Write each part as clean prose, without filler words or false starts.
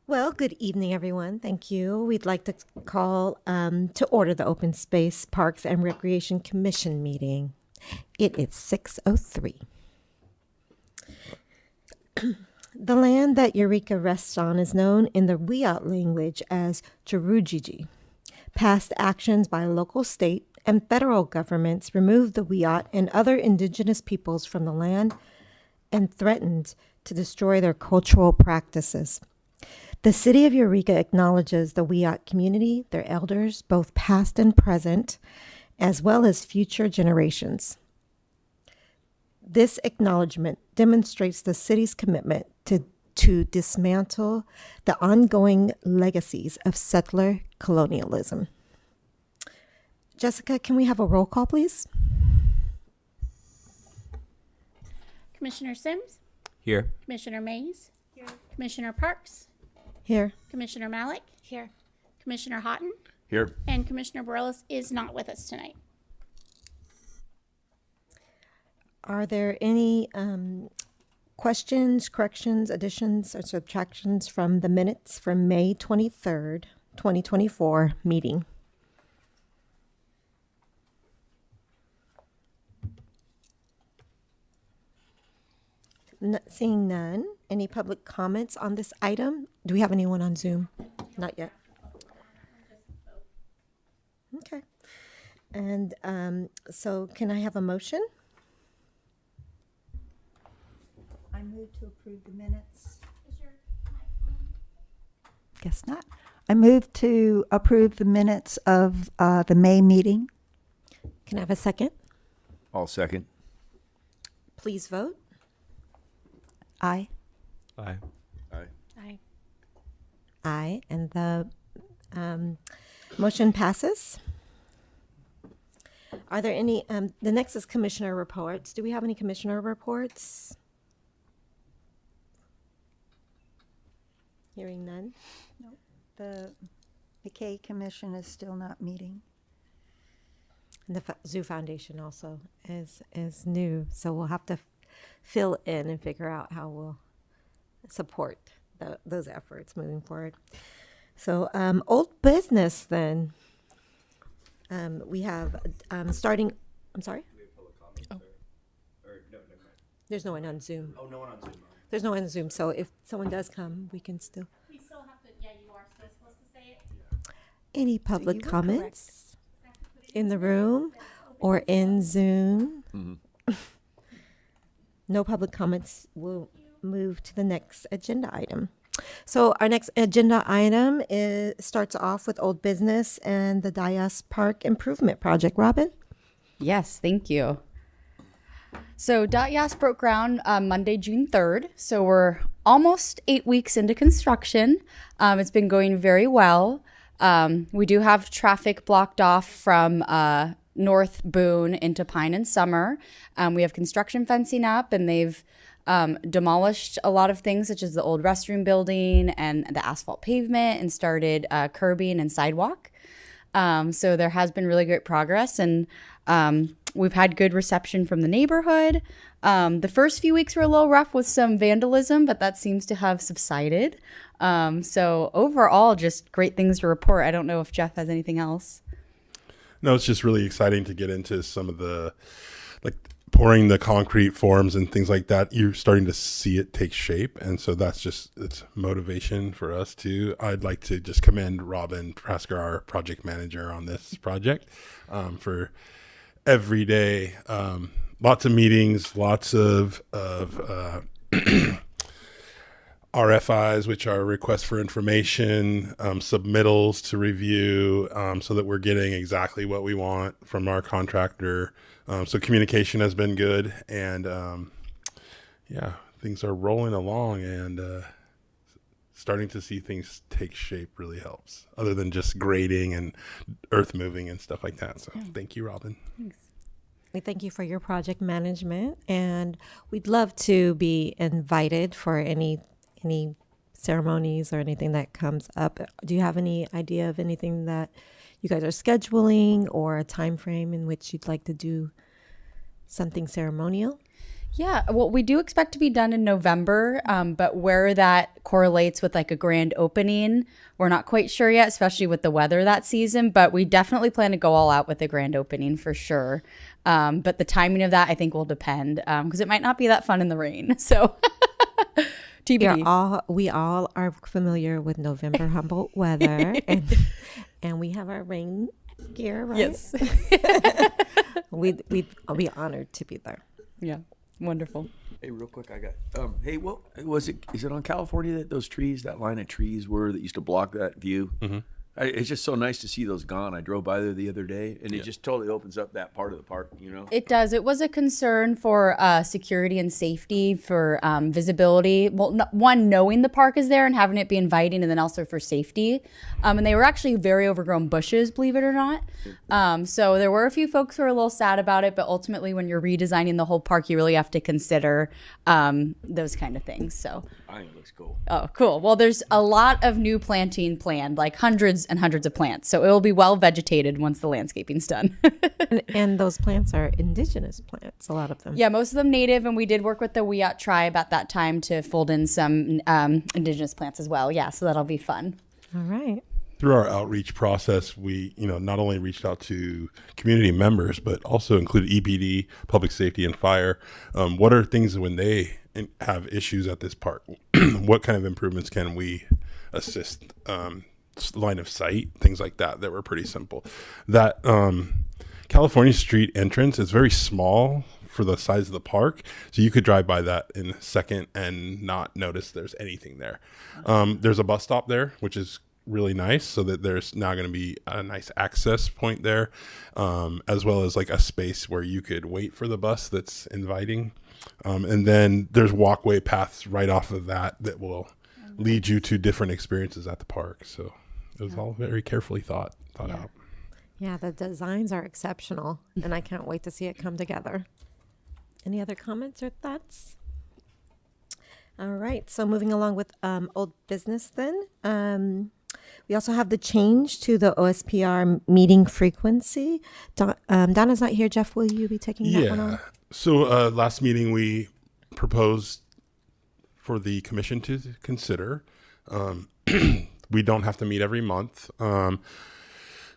Well, good evening, everyone. Thank you. We'd like to call to order the Open Space, Parks, and Recreation Commission meeting. It is 6:03. The land that Eureka rests on is known in the Wiyot language as Churujiji. Past actions by local, state, and federal governments removed the Wiyot and other indigenous peoples from the land and threatened to destroy their cultural practices. The city of Eureka acknowledges the Wiyot community, their elders, both past and present, as well as future generations. This acknowledgement demonstrates the city's commitment to dismantle the ongoing legacies of settler colonialism. Jessica, can we have a roll call, please? Commissioner Sims, Here. Commissioner Mays, here. Commissioner Parks, Here. Commissioner Malik, here. Commissioner Houghton, Here. and Commissioner Bareilles is not with us tonight. Are there any questions, corrections, additions, or subtractions from the minutes from May 23rd, 2024 meeting? Seeing none. Any public comments on this item? Do we have anyone on Zoom? Not yet. Okay. And so can I have a motion? I move to approve the minutes. Guess not. I move to approve the minutes of the May meeting. Can I have a second? All second. Please vote. Aye. Aye. Aye. Aye. Aye. And the motion passes. Are there any, the next is commissioner reports. Do we have any commissioner reports? Hearing none. Nope. The McKay Commission is still not meeting. And the Zoo Foundation also is new, so we'll have to fill in and figure out how we'll support those efforts moving forward. So old business then. We have starting, I'm sorry? Do we have public comments? Or no, never mind. There's no one on Zoom. Oh, no one on Zoom. There's no one on Zoom, so if someone does come, we can still. We still have to, yeah, you are still supposed to say it. Any public you were comments in the room or in Zoom? Mm-hmm. No public comments. We'll move to the next agenda item. So our next agenda item starts off with old business and the Dias Park Improvement Project. Robin? Yes, thank you. So .Yas broke ground Monday, June 3rd. So we're almost 8 weeks into construction. It's been going very well. We do have traffic blocked off from North Boone into Pine and Summer. We have construction fencing up, and they've demolished a lot of things such as the old restroom building and the asphalt pavement, and started curbing and sidewalk. So there has been really great progress, and we've had good reception from the neighborhood. The first few weeks were a little rough with some vandalism, but that seems to have subsided. So overall, just great things to report. I don't know if Jeff has anything else. No, it's just really exciting to get into some of the, like, pouring the concrete forms and things like that. You're starting to see it take shape. And so it's motivation for us too. I'd like to just commend Robin Prasker, our project manager on this project, for every day. Lots of meetings, lots of RFIs, which are requests for information, submittals to review, so that we're getting exactly what we want from our contractor. So communication has been good, and things are rolling along, and starting to see things take shape really helps, other than just grading and earth moving and stuff like that. So thank you, Robin. Thanks. We thank you for your project management, and we'd love to be invited for any ceremonies or anything that comes up. Do you have any idea of anything that you guys are scheduling, or a time frame in which you'd like to do something ceremonial? Yeah, well, we do expect to be done in November, but where that correlates with like a grand opening, we're not quite sure yet, especially with the weather that season. But we definitely plan to go all out with the grand opening for sure. But the timing of that, I think, will depend because it might not be that fun in the rain. So TBD. We all are familiar with November Humboldt weather, and we have our rain gear, right? Yes. We'd be honored to be there. Yeah. Wonderful. Hey, real quick, I got. Hey, what was it? Is it on California that those trees, that line of trees, were that used to block that view? Mm-hmm. It's just so nice to see those gone. I drove by there the other day, and it just totally opens up that part of the park. You know, It does. It was a concern for security and safety, for visibility. Well, one, knowing the park is there and having it be inviting, and then also for safety. And they were actually very overgrown bushes, believe it or not. So there were a few folks who were a little sad about it, but ultimately when you're redesigning the whole park, you really have to consider those kind of things. So I think it looks cool. Oh, cool. Well, there's a lot of new planting planned, like hundreds and hundreds of plants. So it will be well vegetated once the landscaping's done. And those plants are indigenous plants, a lot of them. Yeah, most of them native. And we did work with the Wiyot tribe at that time to fold in some indigenous plants as well. Yeah, so that'll be fun. All right. Through our outreach process, we, not only reached out to community members, but also included EPD, public safety, and fire. What are things when they have issues at this park? What kind of improvements can we assist? Line of sight, things like that were pretty simple. That California Street entrance is very small for the size of the park, so you could drive by that in a second and not notice there's anything there. There's a bus stop there, which is really nice, so that there's now going to be a nice access point there, as well as like a space where you could wait for the bus that's inviting. And then there's walkway paths right off of that will lead you to different experiences at the park. So it was all very carefully thought out. Yeah, the designs are exceptional, and I can't wait to see it come together. Any other comments or thoughts? All right, so moving along with old business then. We also have the change to the OSPR meeting frequency. Donna's not here. Jeff, will you be taking that one on? So last meeting we proposed for the commission to consider. We don't have to meet every month.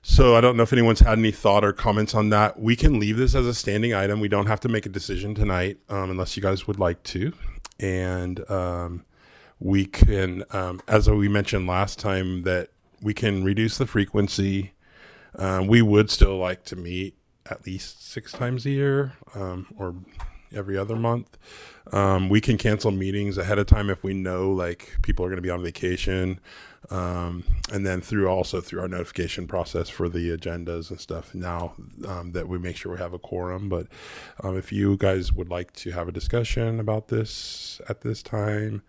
So I don't know if anyone's had any thought or comments on that. We can leave this as a standing item. We don't have to make a decision tonight unless you guys would like to. And we can, as we mentioned last time, that we can reduce the frequency. We would still like to meet at least 6 times a year or every other month. We can cancel meetings ahead of time if we know like people are going to be on vacation. And then through our notification process for the agendas and stuff now that we make sure we have a quorum. But if you guys would like to have a discussion about this at this time,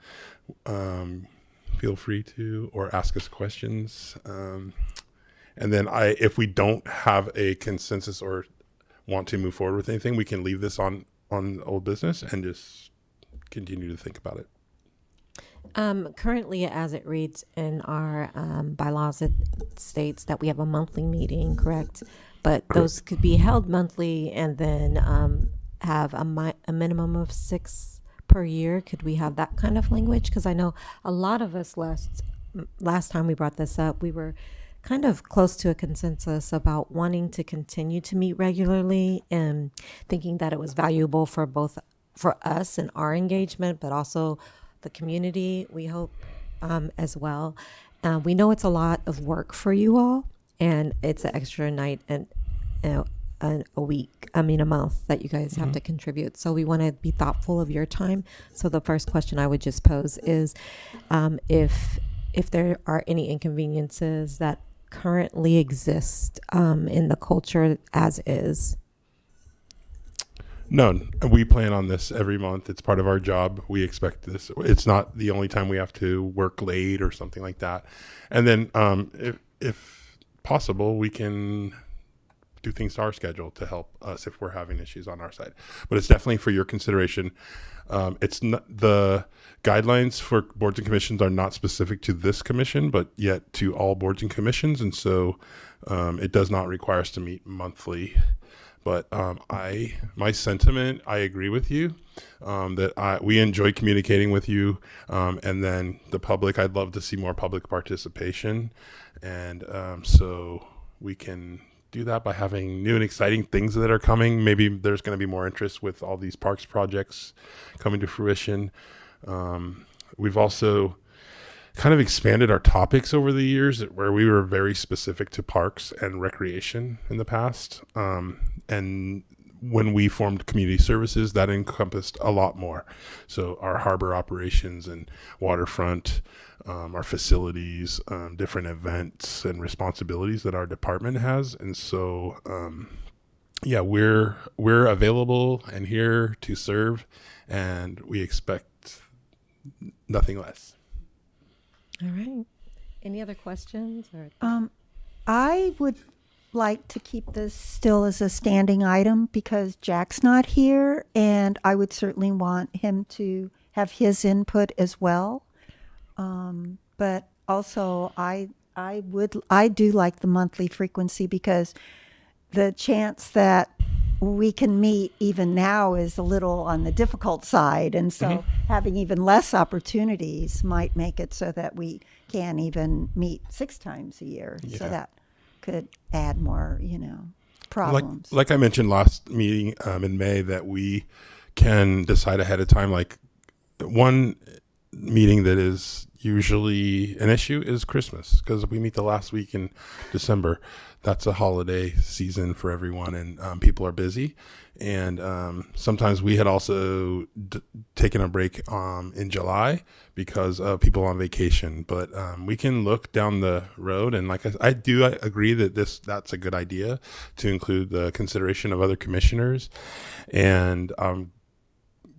feel free to, or ask us questions. And then if we don't have a consensus or want to move forward with anything, we can leave this on old business and just continue to think about it. Currently, as it reads in our bylaws, it states that we have a monthly meeting, correct? But those could be held monthly and then have a minimum of 6 per year. Could we have that kind of language? Because I know a lot of us last time we brought this up, we were kind of close to a consensus about wanting to continue to meet regularly and thinking that it was valuable for us and our engagement, but also the community, we hope, as well. We know it's a lot of work for you all, and it's an extra night and a month that you guys have to contribute. So we want to be thoughtful of your time. So the first question I would just pose is if there are any inconveniences that currently exist in the culture as is. No, we plan on this every month. It's part of our job. We expect this. It's not the only time we have to work late or something like that. And then if possible, we can do things to our schedule to help us if we're having issues on our side. But it's definitely for your consideration. It's not, the guidelines for boards and commissions are not specific to this commission, but yet to all boards and commissions. And so it does not require us to meet monthly. But my sentiment, I agree with you that we enjoy communicating with you, and then the public. I'd love to see more public participation, and so we can do that by having new and exciting things that are coming. Maybe there's going to be more interest with all these parks projects coming to fruition. We've also kind of expanded our topics over the years, where we were very specific to parks and recreation in the past. And when we formed community services, that encompassed a lot more. So our harbor operations and waterfront, our facilities, different events and responsibilities that our department has. And so, yeah, we're available and here to serve, and we expect nothing less. All right. Any other questions? Or I would like to keep this still as a standing item because Jack's not here, and I would certainly want him to have his input as well. But also, I do like the monthly frequency because the chance that we can meet even now is a little on the difficult side. And so having even less opportunities might make it so that we can even meet 6 times a year. Yeah. So that could add more, problems. Like I mentioned last meeting in May, that we can decide ahead of time, like one meeting that is usually an issue is Christmas, because we meet the last week in December. That's a holiday season for everyone, and people are busy. And sometimes we had also taken a break in July because of people on vacation. But we can look down the road, and like I do agree that that's a good idea to include the consideration of other commissioners. And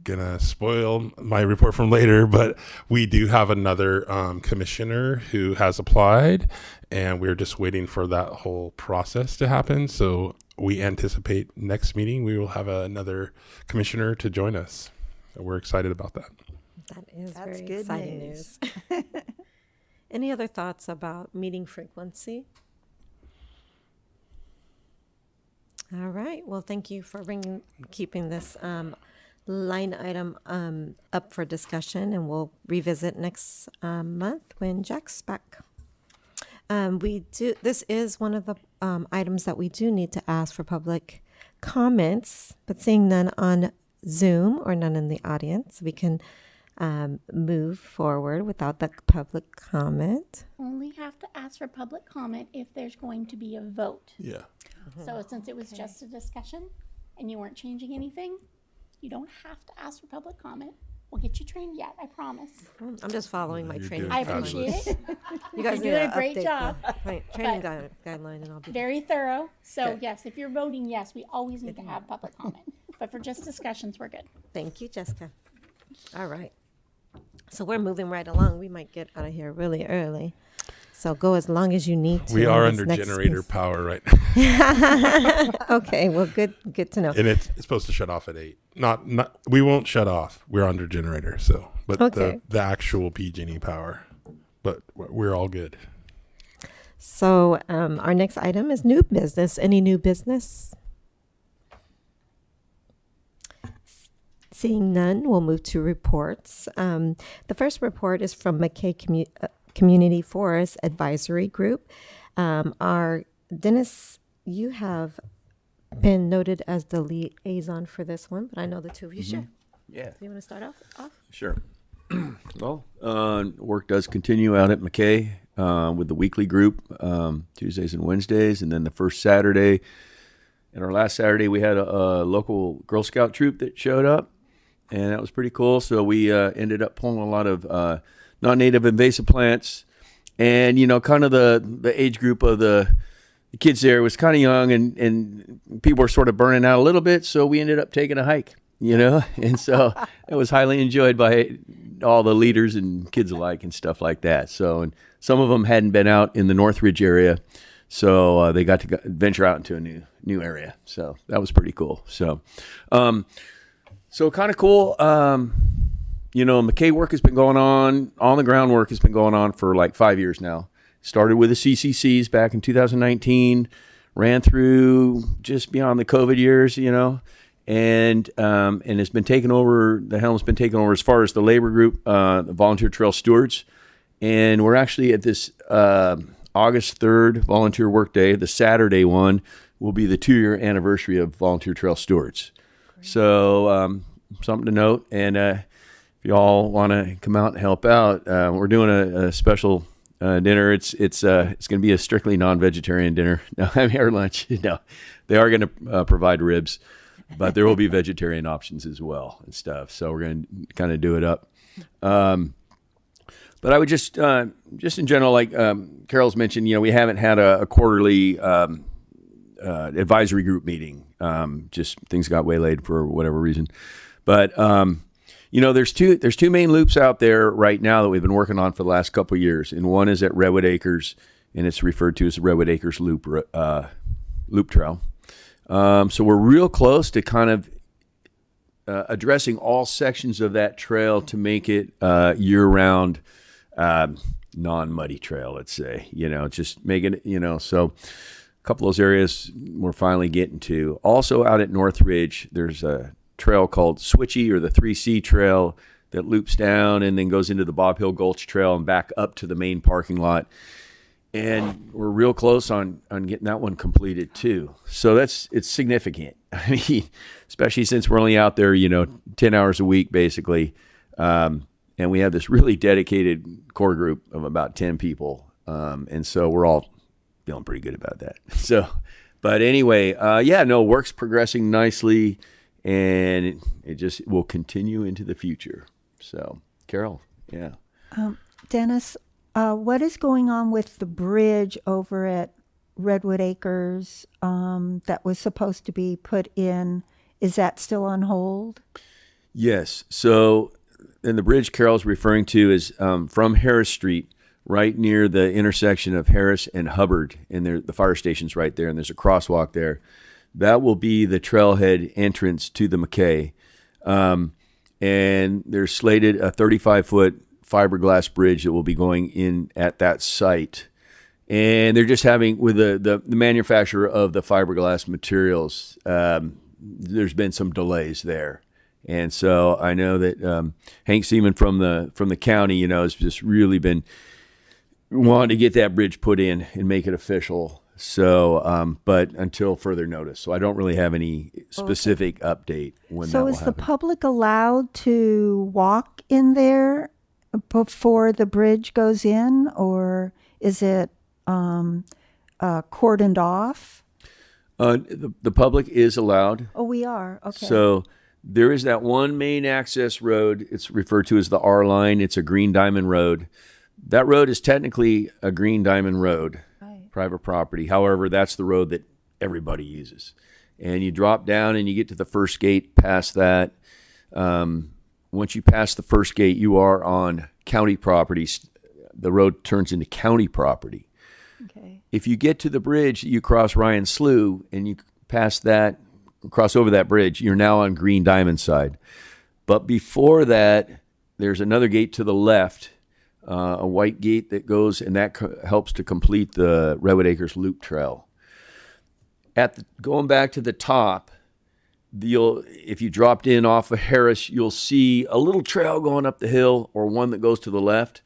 gonna spoil my report from later, but we do have another commissioner who has applied, and we're just waiting for that whole process to happen. So we anticipate next meeting we will have another commissioner to join us. We're excited about that. That's That's very good exciting news. news. Any other thoughts about meeting frequency? All right. Well, thank you for keeping this line item up for discussion, and we'll revisit next month when Jack's back. This is one of the items that we do need to ask for public comments, but seeing none on Zoom or none in the audience, we can move forward without the public comment. Only have to ask for public comment if there's going to be a vote. Yeah. So since it was just a discussion and you weren't changing anything, you don't have to ask for public comment. We'll get you trained yet, I promise. I'm just following my You're training. doing I appreciate it. You guys You're need doing to a great update job. the training guideline, and I'll be Very thorough. So Okay. yes, if you're voting yes, we always need to have public comment. But for just discussions, we're good. Thank you, Jessica. All right. So we're moving right along. We might get out of here really early. So go as long as you need to. We on are this under next generator piece. power right now. Okay, well, good to know. And it's supposed to shut off at 8. Not we won't shut off. We're under generator, so but Okay. the actual PG&E power. But we're all good. So our next item is new business. Any new business? Seeing none, we'll move to reports. The first report is from McKay Community Forest Advisory Group. Our Dennis, you have been noted as the liaison for this one, but I know the two of you share. Yeah. You want to start off? Sure. Well, work does continue out at McKay with the weekly group, Tuesdays and Wednesdays. And then the first Saturday, and our last Saturday, we had a local Girl Scout troop that showed up, and that was pretty cool. So we ended up pulling a lot of non-native invasive plants. And, kind of the age group of the kids there was kind of young, and people were sort of burning out a little bit. So we ended up taking a hike. And so it was highly enjoyed by all the leaders and kids alike and stuff like that. So, and some of them hadn't been out in the Northridge area, so they got to venture out into a new area. So that was pretty cool. So, kind of cool. McKay work has been going on the ground work has been going on for like 5 years now. Started with the CCCs back in 2019. ran through just beyond the COVID years, and it's been taken over. The helm's been taken over as far as the labor group, the Volunteer Trail Stewards, and we're actually at this August 3rd Volunteer Work Day. The Saturday one will be the 2-year anniversary of Volunteer Trail Stewards. Great. So something to note, and if y'all want to come out and help out, we're doing a special dinner. It's going to be a strictly non-vegetarian dinner. No, I mean, or lunch. No, they are going to provide ribs, but there will be vegetarian options as well and stuff. So we're going to kind of do it up. But I would just in general, like Carol's mentioned, we haven't had a quarterly advisory group meeting. Just things got waylaid for whatever reason. But there's two main loops out there right now that we've been working on for the last couple of years, and one is at Redwood Acres, and it's referred to as the Redwood Acres Loop Trail. So we're real close to kind of addressing all sections of that trail to make it year-round, non-muddy trail. Let's say, just making it, so. A couple of those areas we're finally getting to. Also out at Northridge, there's a trail called Switchy, or the 3C Trail, that loops down and then goes into the Bob Hill Gulch Trail and back up to the main parking lot. And we're real close on getting that one completed too. So it's significant. I mean, especially since we're only out there, 10 hours a week basically. And we have this really dedicated core group of about 10 people. And so we're all feeling pretty good about that. So, but anyway, work's progressing nicely, and it just will continue into the future. So, Carol, yeah. Dennis, what is going on with the bridge over at Redwood Acres that was supposed to be put in? Is that still on hold? Yes. So, and the bridge Carol's referring to is from Harris Street, right near the intersection of Harris and Hubbard, and the fire station's right there, and there's a crosswalk there. That will be the trailhead entrance to the McKay. And there's slated a 35-foot fiberglass bridge that will be going in at that site. And they're just having, with the manufacturer of the fiberglass materials, there's been some delays there. And so I know that Hank Seaman from the county, has just really been wanted to get that bridge put in and make it official. So, but until further notice. So I don't really have any specific update when that will happen. So is the public allowed to walk in there before the bridge goes in, or is it cordoned off? The public is allowed. Oh, we are. Okay. So there is that one main access road. It's referred to as the R line. It's a Green Diamond Road. That road is technically a Green Diamond Road, right. Private property. However, that's the road that everybody uses. And you drop down and you get to the first gate past that. Once you pass the first gate, you are on county property. The road turns into county property. Okay. If you get to the bridge, you cross Ryan Slough and you cross over that bridge, you're now on Green Diamond side. But before that, there's another gate to the left, a white gate that goes, and that helps to complete the Redwood Acres Loop Trail. Going back to the top, if you dropped in off of Harris, you'll see a little trail going up the hill, or one that goes to the left.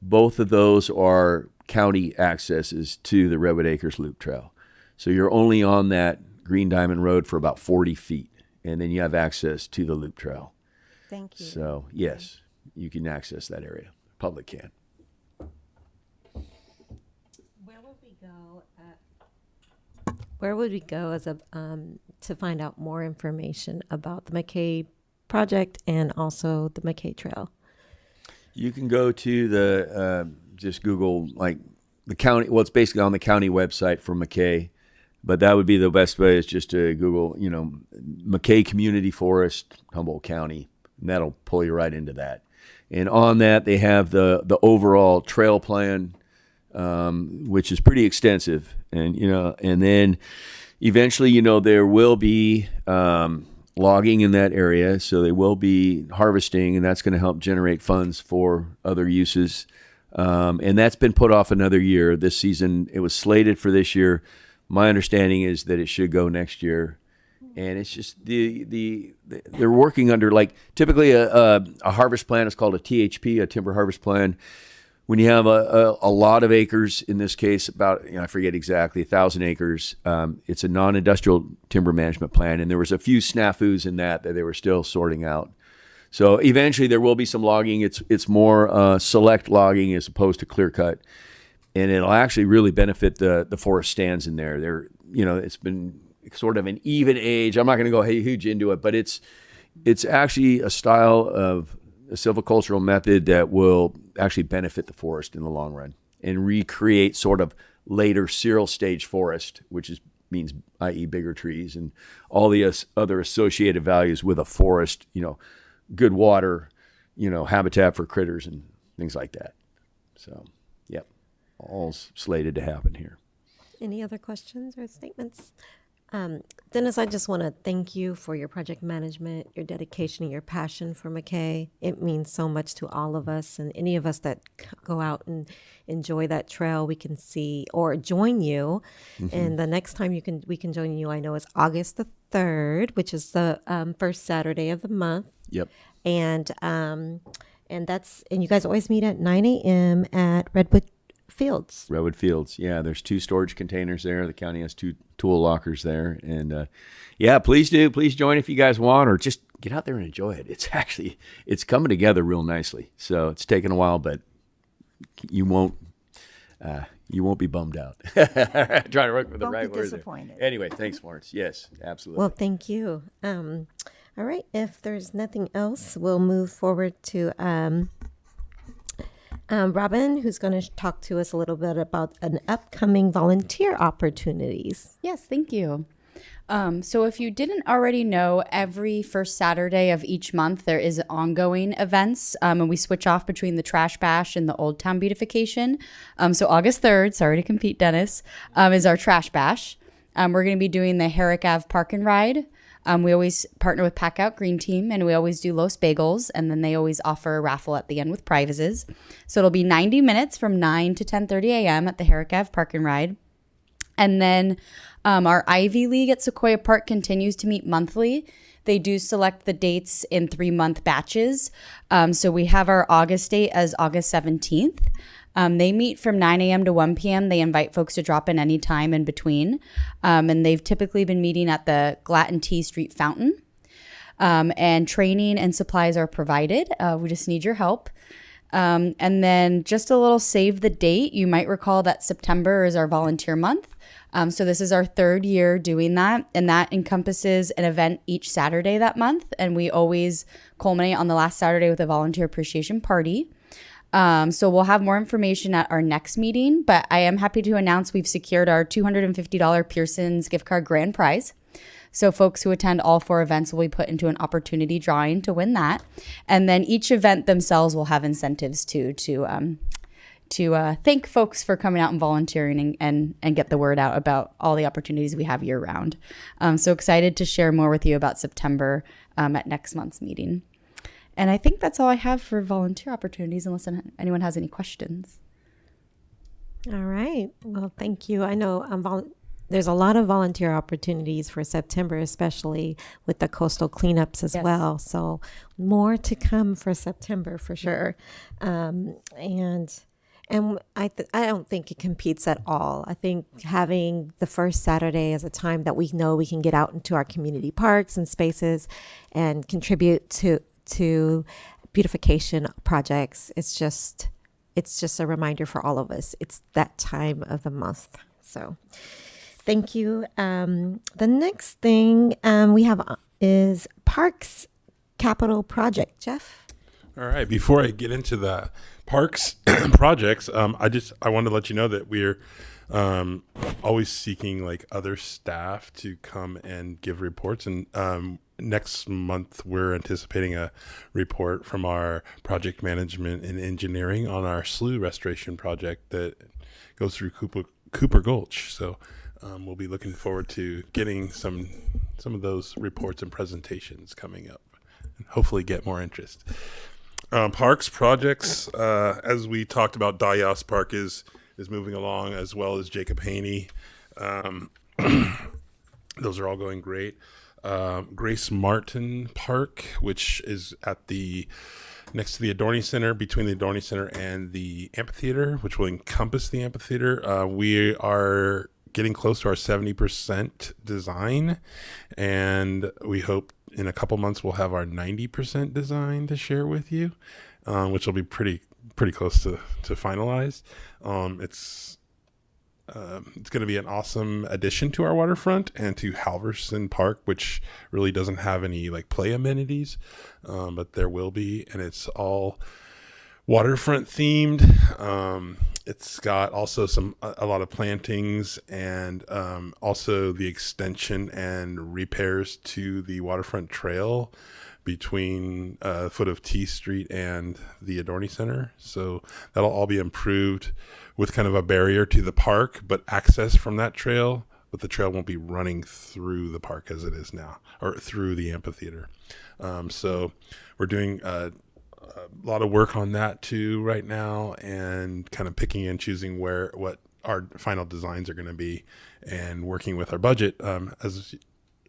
Both of those are county accesses to the Redwood Acres Loop Trail. So you're only on that Green Diamond Road for about 40 feet, and then you have access to the Loop Trail. Thank you. So, yes, you can access that area. Public can. Where would we go as to find out more information about the McKay project and also the McKay Trail? You can go to just Google the county. Well, it's basically on the county website for McKay, but that would be the best way, is just to Google, McKay Community Forest, Humboldt County, and that'll pull you right into that. And on that, they have the overall trail plan, which is pretty extensive. And, and then eventually, there will be logging in that area. So they will be harvesting, and that's going to help generate funds for other uses. And that's been put off another year. This season, it was slated for this year, My understanding is that it should go next year. And it's just they're working under, like, typically a harvest plan is called a THP, a timber harvest plan. When you have a lot of acres, in this case, about, I forget exactly, 1,000 acres, it's a non-industrial timber management plan. And there was a few snafus in that they were still sorting out. So eventually there will be some logging. It's more select logging as opposed to clear cut. And it'll actually really benefit the forest stands in there. It's been sort of an even age. I'm not going to go huge into it, but it's actually a style of a silvicultural method that will actually benefit the forest in the long run and recreate sort of later cereal stage forest, which means i.e. bigger trees and all the other associated values with a forest, good water, habitat for critters and things like that. So, yep, all's slated to happen here. Any other questions or statements? Dennis, I just want to thank you for your project management, your dedication, and your passion for McKay. It means so much to all of us, and any of us that go out and enjoy that trail, we can see or join you. And the next time we can join you, I know, is August the 3rd, which is the first Saturday of the month. Yep. And you guys always meet at 9 a.m. at Redwood Fields. Redwood Fields. Yeah, there's 2 storage containers there. The county has 2 tool lockers there. And please join if you guys want, or just get out there and enjoy it. It's coming together real nicely. So it's taken a while, but you won't be bummed out. Trying to work with the Won't right be word disappointed. there. Anyway, thanks, Florence. Yes, absolutely. Well, thank you. All right. If there's nothing else, we'll move forward to Robin, who's going to talk to us a little bit about an upcoming volunteer opportunities. Yes, thank you. So if you didn't already know, every first Saturday of each month, there is ongoing events, and we switch off between the Trash Bash and the Old Town Beautification. So August 3rd, sorry to compete, Dennis, is our Trash Bash. We're going to be doing the Herrick Ave Park and Ride. We always partner with Pack Out Green Team, and we always do Los Bagels, and then they always offer a raffle at the end with prizes. So it'll be 90 minutes from 9 to 10:30 a.m. at the Herrick Ave Park and Ride. And then our Ivy League at Sequoia Park continues to meet monthly. They do select the dates in 3-month batches. So we have our August date as August 17th. They meet from 9 a.m. to 1 p.m. They invite folks to drop in any time in between. And they've typically been meeting at the Glatton T Street Fountain. And training and supplies are provided. We just need your help. And then just a little save the date. You might recall that September is our volunteer month. So this is our 3rd year doing that. And that encompasses an event each Saturday that month. And we always culminate on the last Saturday with a volunteer appreciation party. So we'll have more information at our next meeting, but I am happy to announce we've secured our $250 Pearson's gift card grand prize. So folks who attend all 4 events will be put into an opportunity drawing to win that. And then each event themselves will have incentives too, to thank folks for coming out and volunteering and get the word out about all the opportunities we have year round. So excited to share more with you about September at next month's meeting. And I think that's all I have for volunteer opportunities, unless anyone has any questions. All right. Well, thank you. I know there's a lot of volunteer opportunities for September, especially with the coastal cleanups as well. So more to come for September for sure. And I don't think it competes at all. I think having the first Saturday as a time that we know we can get out into our community parks and spaces and contribute to beautification projects. It's just a reminder for all of us. It's that time of the month. So thank you. The next thing we have is Parks Capital Project. Jeff? All right. Before I get into the parks projects, I wanted to let you know that we're always seeking like other staff to come and give reports. And next month, we're anticipating a report from our project management and engineering on our slough restoration project that goes through Cooper Gulch. So we'll be looking forward to getting some of those reports and presentations coming up, and hopefully get more interest. Parks projects, as we talked about, Dayas Park is moving along, as well as Jacob Haney. Those are all going great. Grace Martin Park, which is at next to the Adorning Center, between the Adorning Center and the amphitheater, which will encompass the amphitheater. We are getting close to our 70% design, and we hope in a couple months we'll have our 90% design to share with you, which will be pretty close to finalized. It's going to be an awesome addition to our waterfront and to Halverson Park, which really doesn't have any like play amenities, but there will be, and it's all waterfront themed. It's got also a lot of plantings, and also the extension and repairs to the waterfront trail between foot of T Street and the Adorning Center. So that'll all be improved with kind of a barrier to the park, but access from that trail, but the trail won't be running through the park as it is now, or through the amphitheater. So we're doing a lot of work on that too right now, and kind of picking and choosing what our final designs are going to be, and working with our budget. As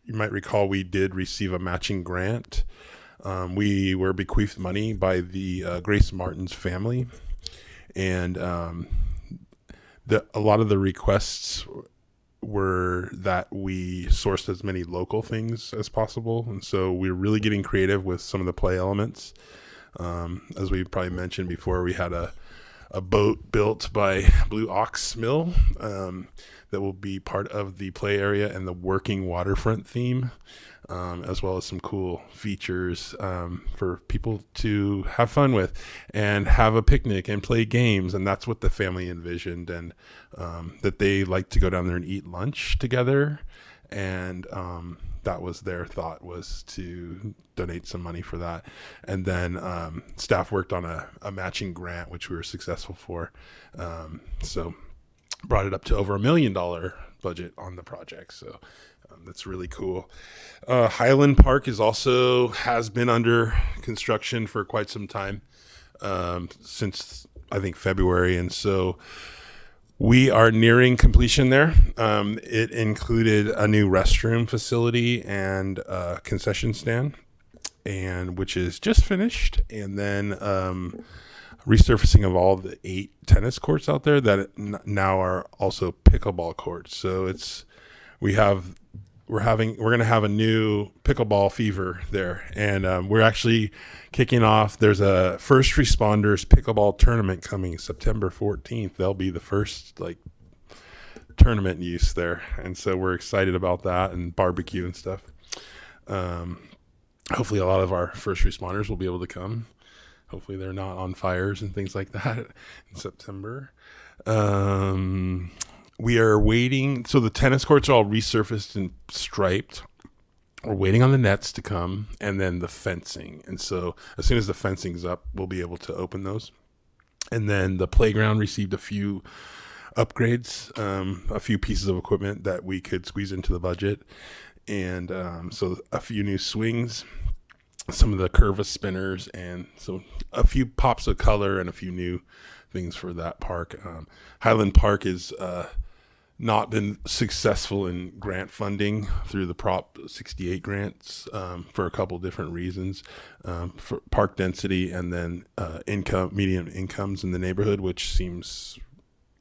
you might recall, we did receive a matching grant. We were bequeathed money by the Grace Martin's family, and a lot of the requests were that we sourced as many local things as possible, and so we're really getting creative with some of the play elements. As we probably mentioned before, we had a boat built by Blue Ox Mill that will be part of the play area and the working waterfront theme, as well as some cool features for people to have fun with and have a picnic and play games. And that's what the family envisioned, and that they like to go down there and eat lunch together. And that was their thought, was to donate some money for that. And then staff worked on a matching grant, which we were successful for. So brought it up to over $1 million budget on the project. So that's really cool. Highland Park has been under construction for quite some time, since I think February. And so we are nearing completion there. It included a new restroom facility and a concession stand, and which is just finished. And then resurfacing of all the 8 tennis courts out there that now are also pickleball courts. So we're going to have a new pickleball fever there. And we're actually kicking off. There's a first responders pickleball tournament coming September 14th. They'll be the first tournament use there. And so we're excited about that, and barbecue and stuff. Hopefully a lot of our first responders will be able to come. Hopefully they're not on fires and things like that in September. We are waiting. So the tennis courts are all resurfaced and striped. We're waiting on the nets to come, and then the fencing. And so as soon as the fencing's up, we'll be able to open those. And then the playground received a few upgrades, a few pieces of equipment that we could squeeze into the budget. And so a few new swings, some of the curva spinners, and so a few pops of color and a few new things for that park. Highland Park is not been successful in grant funding through the Prop 68 grants for a couple different reasons, for park density, and then median incomes in the neighborhood, which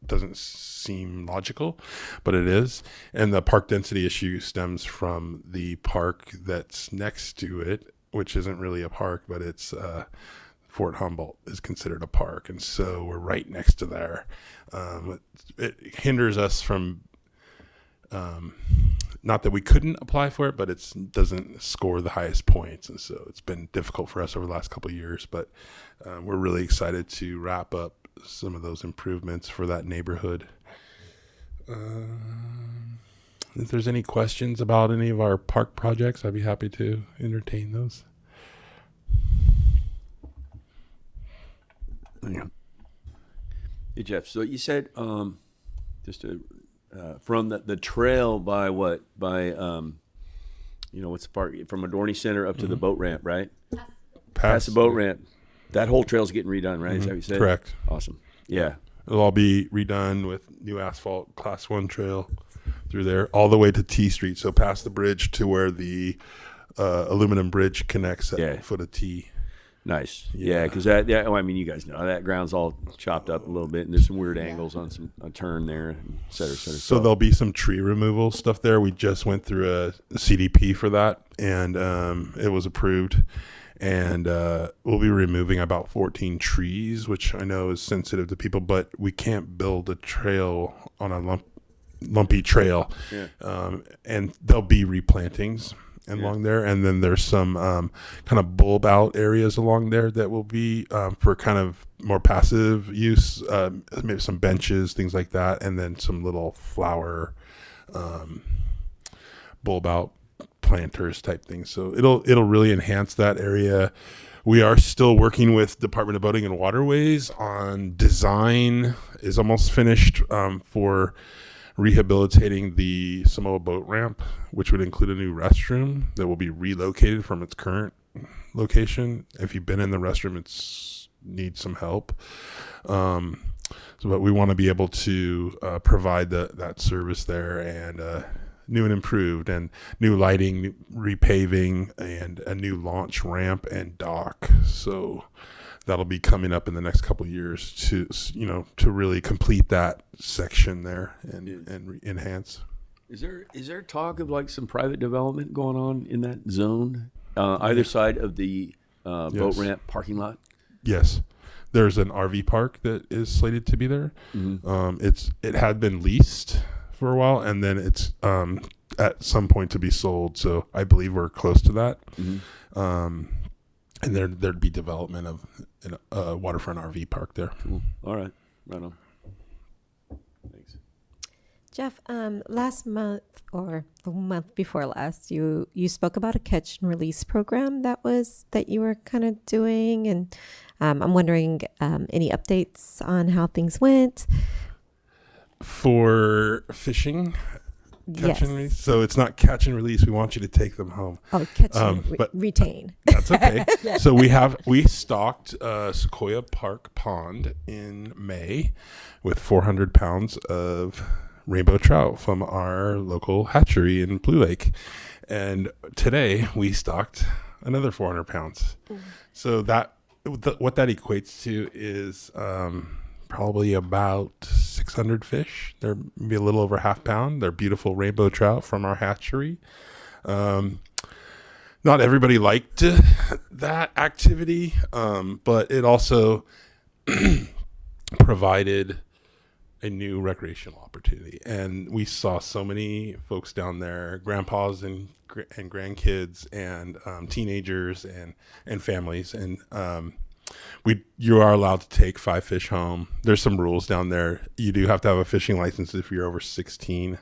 doesn't seem logical, but it is. And the park density issue stems from the park that's next to it, which isn't really a park, but it's Fort Humboldt is considered a park, and so we're right next to there. It hinders us from, not that we couldn't apply for it, but it doesn't score the highest points, and so it's been difficult for us over the last couple of years. But we're really excited to wrap up some of those improvements for that neighborhood. If there's any questions about any of our park projects, I'd be happy to entertain those. Yeah. Hey Jeff, so you said just from the trail by what? By what's the park from Adorning Center up to the boat ramp, right? Past the boat ramp. That whole trail's getting redone, right? Is that what you said? Correct. Awesome. Yeah. It'll all be redone with new asphalt, class 1 trail, through there, all the way to T Street. So past the bridge to where the aluminum bridge connects at foot of T. Nice. Yeah, because well, I mean, you guys know that ground's all chopped up a little bit, and there's some weird angles on a turn there, et cetera, et cetera. So there'll be some tree removal stuff there. We just went through a CDP for that, and it was approved. And we'll be removing about 14 trees, which I know is sensitive to people, but we can't build a trail on a lumpy trail. Yeah. And there'll be replantings along there, and then there's some kind of bulb out areas along there that will be for kind of more passive use, maybe some benches, things like that, and then some little flower bulb out planters type things. So it'll really enhance that area. We are still working with Department of Boating and Waterways on design, is almost finished for rehabilitating the Samoa boat ramp, which would include a new restroom that will be relocated from its current location. If you've been in the restroom, it's needs some help. But we want to be able to provide that service there, and new and improved, and new lighting, new repaving, and a new launch ramp and dock. So that'll be coming up in the next couple of years to really complete that section there and enhance. Is there talk of like some private development going on in that zone, either side of the boat ramp parking lot? Yes, there's an RV park that is slated to be there. Mm-hmm. It had been leased for a while, and then it's at some point to be sold. So I believe we're close to that. Mm-hmm. And there'd be development of a waterfront RV park there. Cool. All right, right on. Thanks, Jeff. Last month or the month before last, you spoke about a catch and release program that you were kind of doing, and I'm wondering any updates on how things went for fishing. Catch and release. So it's not catch and release. We want you to take them home. Oh, catch and retain. That's okay. Yes. So we stocked Sequoia Park Pond in May with 400 pounds of rainbow trout from our local hatchery in Blue Lake. And today we stocked another 400 pounds. Mm. So what that equates to is probably about 600 fish. They're maybe a little over half pound. They're beautiful rainbow trout from our hatchery. Not everybody liked that activity, but it also provided a new recreational opportunity. And we saw so many folks down there, grandpas and grandkids and teenagers and families. And you are allowed to take 5 fish home. There's some rules down there. You do have to have a fishing license if you're over 16.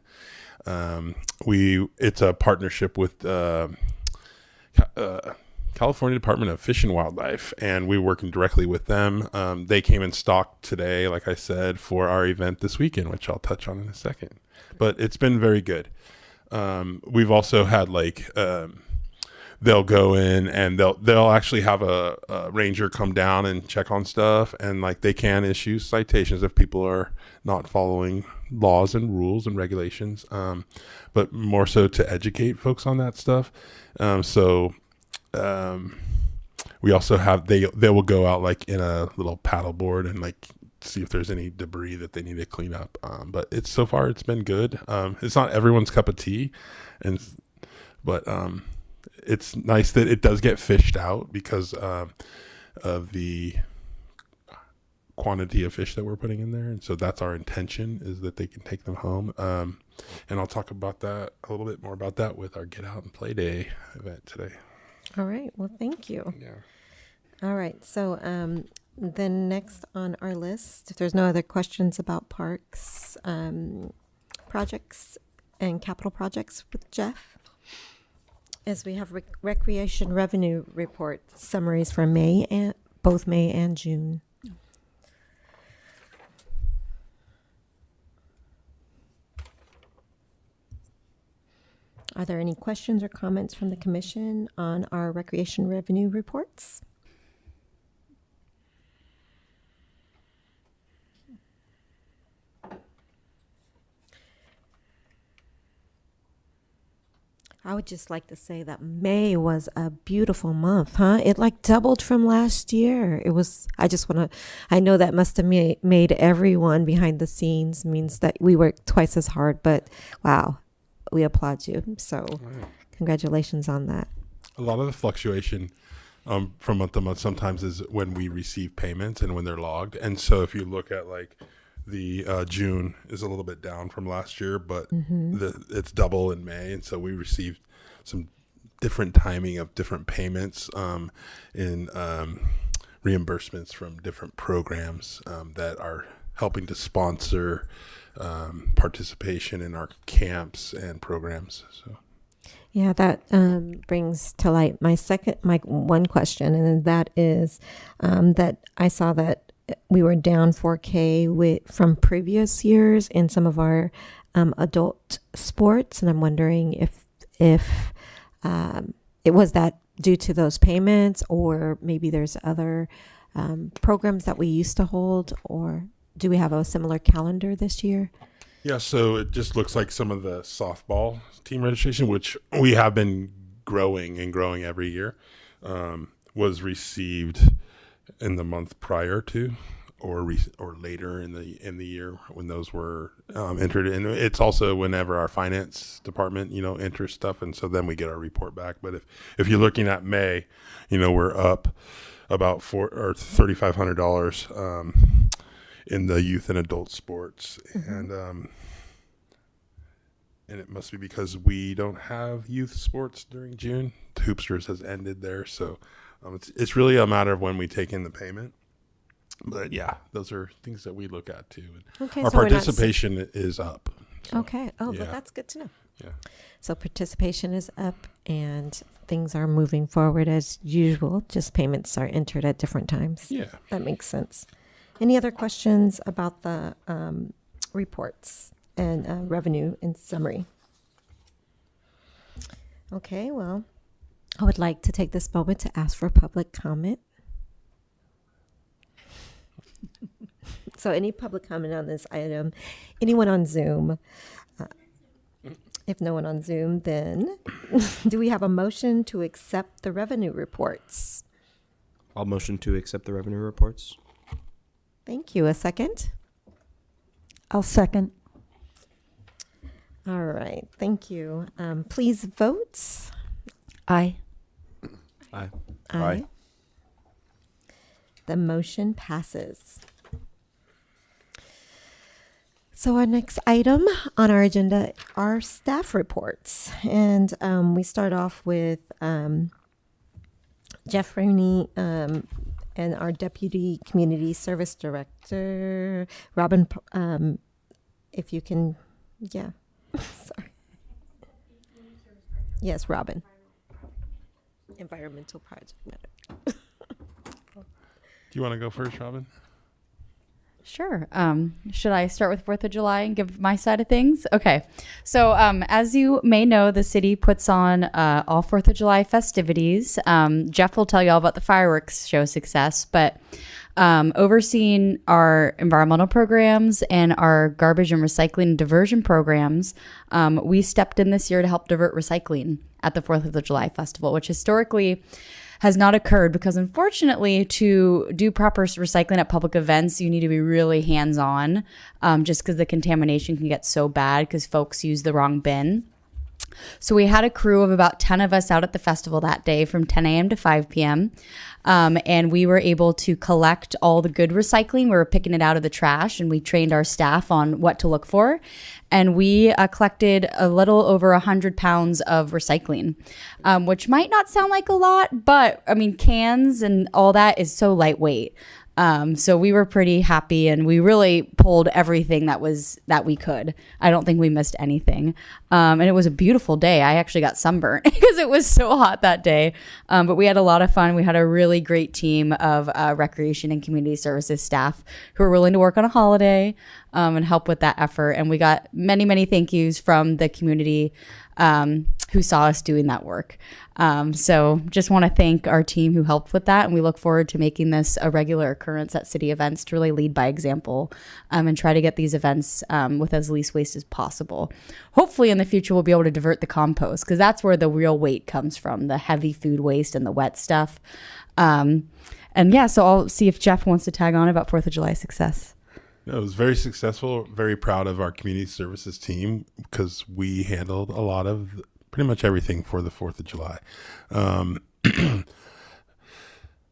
It's a partnership with California Department of Fish and Wildlife, and we're working directly with them. They came in stock today, like I said, for our event this weekend, which I'll touch on in a second. But it's been very good. We've also had they'll go in and they'll actually have a ranger come down and check on stuff, and they can issue citations if people are not following laws and rules and regulations, but more so to educate folks on that stuff. We also have they will go out in a little paddle board and see if there's any debris that they need to clean up. But so far it's been good. It's not everyone's cup of tea, but it's nice that it does get fished out because of the quantity of fish that we're putting in there. And so that's our intention, is that they can take them home. And I'll talk about that a little bit more about that with our Get Out and Play Day event today. All right. Well, thank you. Yeah. All right. So then next on our list, if there's no other questions about parks, projects and capital projects with Jeff, as we have recreation revenue report summaries for both May and June. Are there any questions or comments from the commission on our recreation revenue reports? I would just like to say that May was a beautiful month, huh? It like doubled from last year. I know that must have made everyone behind the scenes, means that we worked twice as hard, but wow, we applaud you. So congratulations on that. A lot of the fluctuation from month to month sometimes is when we receive payments and when they're logged. And so if you look at like the June is a little bit down from last year, but it's double in May. And so we received some different timing of different payments in reimbursements from different programs that are helping to sponsor participation in our camps and programs. So. Yeah, that brings to light my one question, and that is that I saw that we were down 4K from previous years in some of our adult sports, and I'm wondering if it was that due to those payments, or maybe there's other programs that we used to hold, or do we have a similar calendar this year? Yeah, so it just looks like some of the softball team registration, which we have been growing every year, was received in the month prior to, or later in the year when those were entered. And it's also whenever our finance department enters stuff, and so then we get our report back. But if you're looking at May, we're up about $3,500 in the youth and adult sports, and it must be because we don't have youth sports during June. Hoopsters has ended there, so it's really a matter of when we take in the payment. But yeah, those are things that we look at too. Okay, our so participation is up. So, okay. Oh, yeah. but that's good to know. Yeah. So participation is up and things are moving forward as usual. Just payments are entered at different times. Yeah. That makes sense. Any other questions about the reports and revenue in summary? Okay, well, I would like to take this moment to ask for public comment. So any public comment on this item? Anyone on Zoom? If no one on Zoom, then do we have a motion to accept the revenue reports? I'll motion to accept the revenue reports. Thank you. A second? I'll second. All right. Thank you. Please vote. Aye. Aye. Aye. The motion passes. So our next item on our agenda are staff reports. And we start off with Jeff Rooney and our Deputy Community Service Director, Robin, if you can, yeah, sorry. Yes, Robin. Environmental Project Manager. Do you want to go first, Robin? Sure. Should I start with 4th of July and give my side of things? Okay. So as you may know, the city puts on all 4th of July festivities. Jeff will tell you all about the fireworks show success, but overseeing our environmental programs and our garbage and recycling and diversion programs, we stepped in this year to help divert recycling at the 4th of the July festival, which historically has not occurred because, unfortunately, to do proper recycling at public events, you need to be really hands-on, just because the contamination can get so bad because folks use the wrong bin. So we had a crew of about 10 of us out at the festival that day from 10 a.m. to 5 p.m. And we were able to collect all the good recycling. We were picking it out of the trash, and we trained our staff on what to look for. And we collected a little over 100 pounds of recycling, which might not sound like a lot, but I mean, cans and all that is so lightweight. So we were pretty happy, and we really pulled everything that we could. I don't think we missed anything. And it was a beautiful day. I actually got sunburnt because it was so hot that day. But we had a lot of fun. We had a really great team of recreation and community services staff who were willing to work on a holiday and help with that effort. And we got many, many thank yous from the community who saw us doing that work. So just want to thank our team who helped with that. And we look forward to making this a regular occurrence at city events to really lead by example and try to get these events with as least waste as possible. Hopefully in the future, we'll be able to divert the compost because that's where the real weight comes from, the heavy food waste and the wet stuff. And yeah, so I'll see if Jeff wants to tag on about 4th of July success. No, it was very successful. Very proud of our community services team because we handled a lot of pretty much everything for the 4th of July.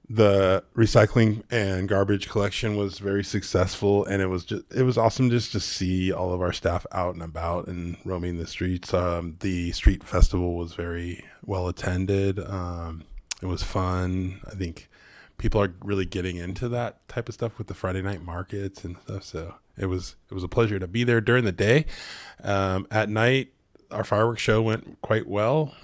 The recycling and garbage collection was very successful, and it was awesome just to see all of our staff out and about and roaming the streets. The street festival was very well attended. It was fun. I think people are really getting into that type of stuff with the Friday night markets and stuff. So it was a pleasure to be there during the day. At night, our fireworks show went quite well.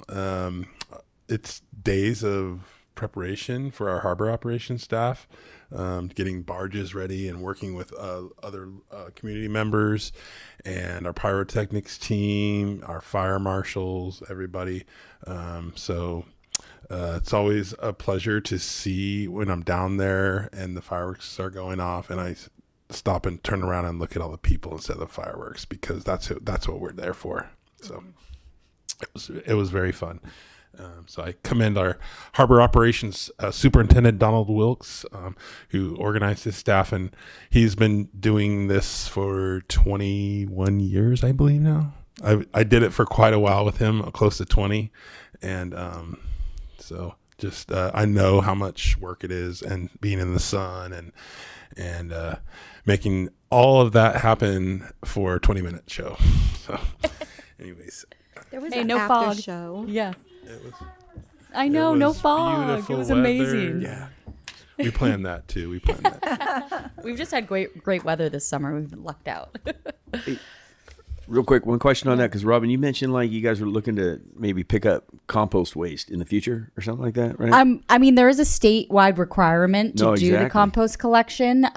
It's days of preparation for our harbor operations staff, getting barges ready and working with other community members and our pyrotechnics team, our fire marshals, everybody. It's always a pleasure to see when I'm down there and the fireworks are going off and I stop and turn around and look at all the people instead of the fireworks because that's what we're there for. So it was very fun. So I commend our harbor operations superintendent, Donald Wilkes, who organized his staff, and he's been doing this for 21 years, I believe now. I did it for quite a while with him, close to 20. And so just I know how much work it is and being in the sun and making all of that happen for a 20-minute show. So anyways. There was Hey, an no after fog. show. Yeah. It was, I know, no was fog. beautiful It was weather. amazing. Yeah. We planned that too. We've just had great weather this summer. We've lucked out. Real quick, one question on that, because Robin, you mentioned like you guys were looking to maybe pick up compost waste in the future or something like that, right? I mean, there is a statewide requirement to No, do the exactly. compost collection.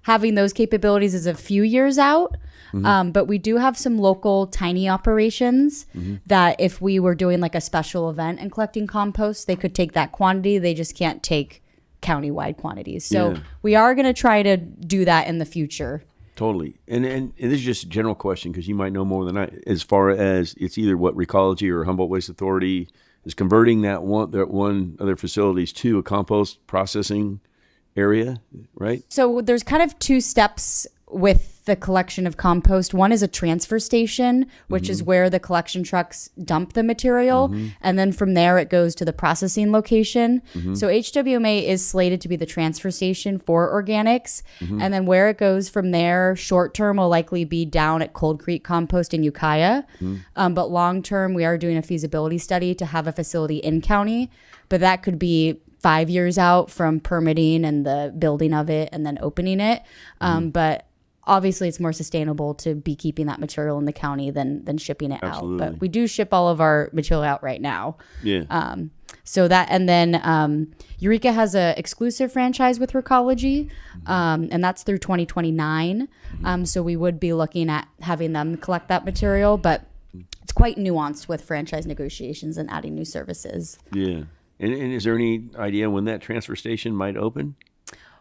Having those capabilities is a few years out. But we do have some local tiny operations that if we were doing like a special event and collecting compost, they could take that quantity. They just can't take countywide quantities. So Yeah. we are going to try to do that in the future. Totally. And this is just a general question because you might know more than I, as far as it's either what Recology or Humboldt Waste Authority is converting that one of their facilities to a compost processing area, right? So there's kind of two steps with the collection of compost. One is a transfer station, which is where the collection trucks dump the material. And then from there, it goes to the processing location. So HWMA is slated to be the transfer station for organics. And then where it goes from there, short term will likely be down at Cold Creek Compost in Ukiah. But long term, we are doing a feasibility study to have a facility in county. But that could be 5 years out from permitting and the building of it and then opening it. But obviously it's more sustainable to be keeping that material in the county than shipping it Absolutely. out. But we do ship all of our material out right now. Yeah. So that, and then Eureka has a exclusive franchise with Recology, and that's through 2029. So we would be looking at having them collect that material, but it's quite nuanced with franchise negotiations and adding new services. Yeah. And is there any idea when that transfer station might open?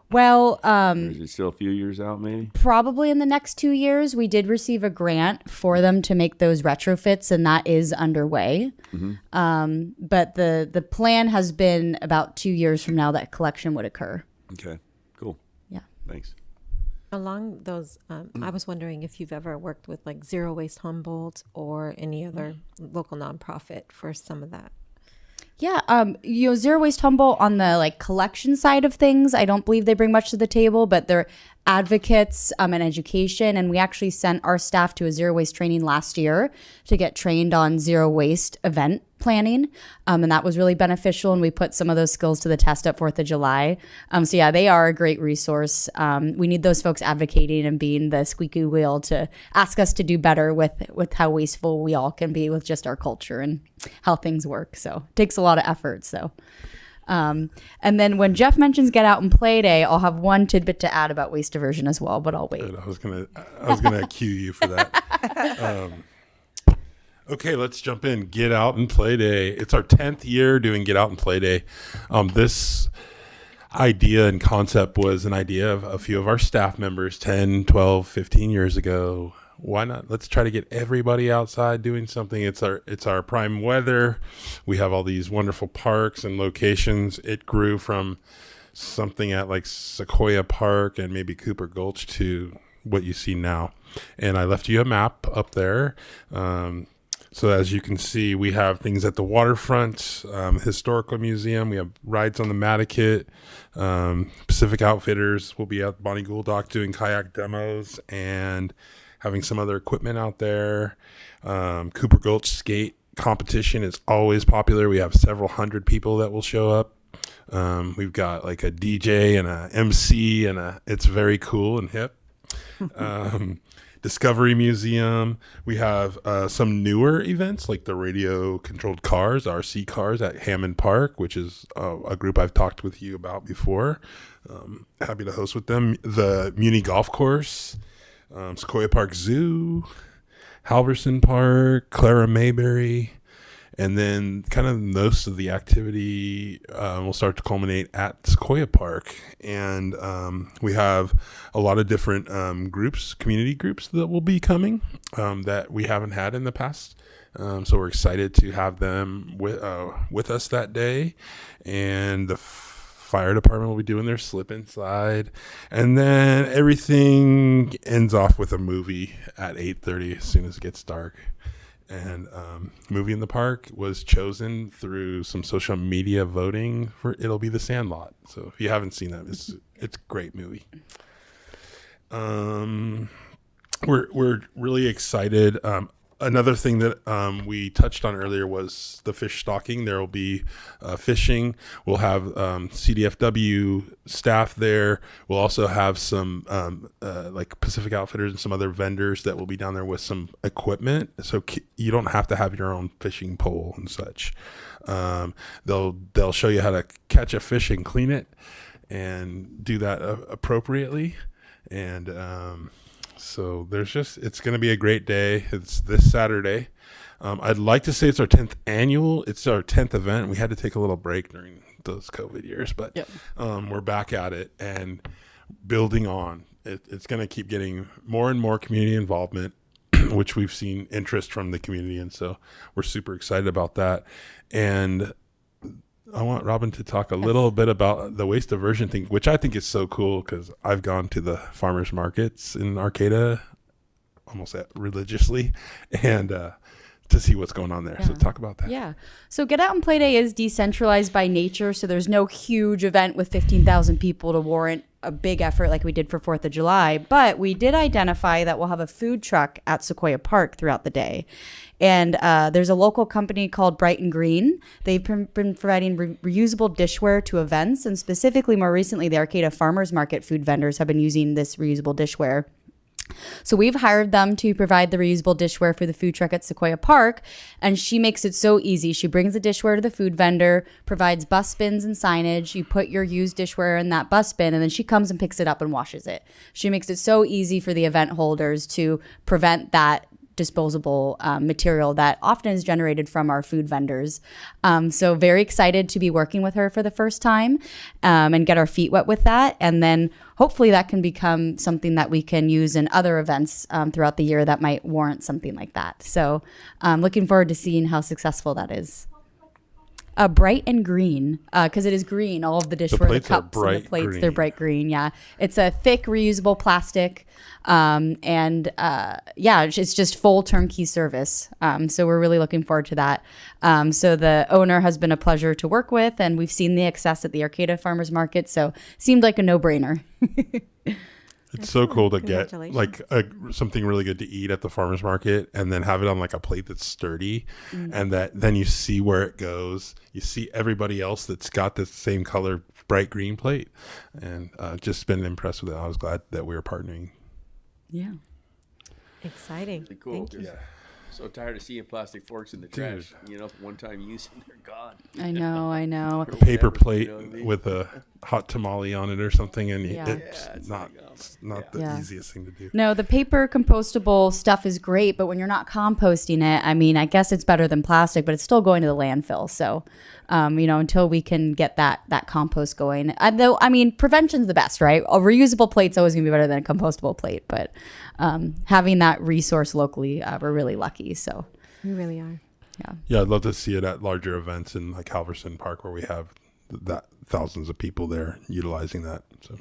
Well, Or is it still a few years out maybe? probably in the next 2 years. We did receive a grant for them to make those retrofits, and that is underway. But the plan has been about 2 years from now that collection would occur. Okay. Cool. Yeah. Thanks. Along those, I was wondering if you've ever worked with like Zero Waste Humboldt or any other local nonprofit for some of that. Yeah, Zero Waste Humboldt on the like collection side of things, I don't believe they bring much to the table, but they're advocates and education. And we actually sent our staff to a zero waste training last year to get trained on zero waste event planning. And that was really beneficial. And we put some of those skills to the test at 4th of July. So yeah, they are a great resource. We need those folks advocating and being the squeaky wheel to ask us to do better with how wasteful we all can be with just our culture and how things work. So it takes a lot of effort. So, and then when Jeff mentions Get Out and Play Day, I'll have one tidbit to add about waste diversion as well, but I'll wait. I was gonna cue you for that. Okay, let's jump in. Get Out and Play Day. It's our 10th year doing Get Out and Play Day. This idea and concept was an idea of a few of our staff members 10, 12, 15 years ago. Why not? Let's try to get everybody outside doing something. It's our prime weather. We have all these wonderful parks and locations. It grew from something at like Sequoia Park and maybe Cooper Gulch to what you see now. And I left you a map up there. So as you can see, we have things at the waterfront, historical museum. We have rides on the Mattakit. Pacific Outfitters will be at Bonnie Gould Dock doing kayak demos and having some other equipment out there. Cooper Gulch skate competition is always popular. We have several hundred people that will show up. We've got like a DJ and a MC it's very cool and hip. Discovery Museum. We have some newer events like the radio controlled cars, RC cars at Hammond Park, which is a group I've talked with you about before. Happy to host with them. The Muni Golf Course, Sequoia Park Zoo, Halverson Park, Clara Mayberry. And then kind of most of the activity will start to culminate at Sequoia Park. And we have a lot of different groups, community groups that will be coming that we haven't had in the past. So we're excited to have them with us that day. And the fire department will be doing their slip inside. And then everything ends off with a movie at 8:30 as soon as it gets dark. And movie in the park was chosen through some social media voting for It'll Be the Sandlot. So if you haven't seen that, it's a great movie. We're really excited. Another thing that we touched on earlier was the fish stocking. There will be fishing. We'll have CDFW staff there. We'll also have some like Pacific Outfitters and some other vendors that will be down there with some equipment. So you don't have to have your own fishing pole and such. They'll show you how to catch a fish and clean it and do that appropriately. And so it's going to be a great day. It's this Saturday. I'd like to say it's our 10th annual. It's our 10th event. We had to take a little break during those COVID years, but we're back at it and building on. It's going to keep getting more and more community involvement, which we've seen interest from the community. And so we're super excited about that. And I want Robin to talk a little bit about the waste diversion thing, which I think is so cool because I've gone to the farmers markets in Arcata almost religiously and to see what's going on there. So talk about that. Yeah. So Get Out and Play Day is decentralized by nature. So there's no huge event with 15,000 people to warrant a big effort like we did for 4th of July. But we did identify that we'll have a food truck at Sequoia Park throughout the day. And there's a local company called Bright and Green. They've been providing reusable dishware to events. And specifically, more recently, the Arcata Farmers Market food vendors have been using this reusable dishware. So we've hired them to provide the reusable dishware for the food truck at Sequoia Park. And she makes it so easy. She brings the dishware to the food vendor, provides bus bins and signage. You put your used dishware in that bus bin, and then she comes and picks it up and washes it. She makes it so easy for the event holders to prevent that disposable material that often is generated from our food vendors. So very excited to be working with her for the first time and get our feet wet with that. And then hopefully that can become something that we can use in other events throughout the year that might warrant something like that. So looking forward to seeing how successful that is. Bright and green, because it is green. All of the dishware, the cups and the plates, they're bright green. Yeah, it's a thick reusable plastic, it's just full turnkey service. So we're really looking forward to that. So the owner has been a pleasure to work with, and we've seen the access at the Arcata Farmers Market. So seemed like a no-brainer. It's so cool to get like something really good to eat at the farmer's market and then have it on like a plate that's sturdy and that then you see where it goes. You see everybody else that's got the same color bright green plate and just been impressed with it. I was glad that we were partnering. Yeah. Exciting. Really cool. Thank you. Yeah. So tired of seeing plastic forks in the trash. You know, one time use and they're gone. I know. A paper plate with a hot tamale on it or something, and Yeah. it's not the Yeah. easiest thing to do. No, the paper compostable stuff is great, but when you're not composting it, I mean, I guess it's better than plastic, but it's still going to the landfill. So, until we can get that compost going, though, I mean, prevention's the best, right? A reusable plate's always gonna be better than a compostable plate, but having that resource locally, we're really lucky. So, We really are. Yeah, I'd love to see it at larger events in like Halverson Park, where we have that thousands of people there utilizing that. So,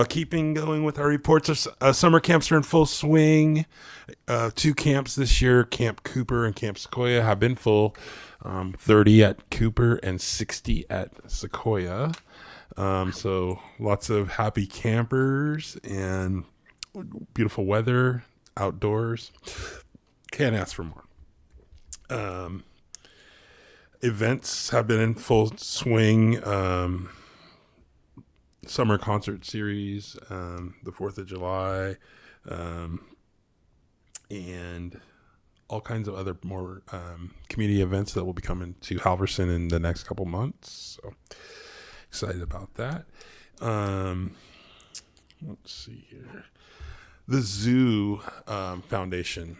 keeping going with our reports, summer camps are in full swing. 2 camps this year, Camp Cooper and Camp Sequoia, have been full. 30 at Cooper and 60 at Sequoia. So lots of happy campers and beautiful weather outdoors. Can't ask for more. Events have been in full swing. Summer concert series, the 4th of July, and all kinds of other more community events that will be coming to Halverson in the next couple months. So excited about that. Let's see here. The Zoo Foundation.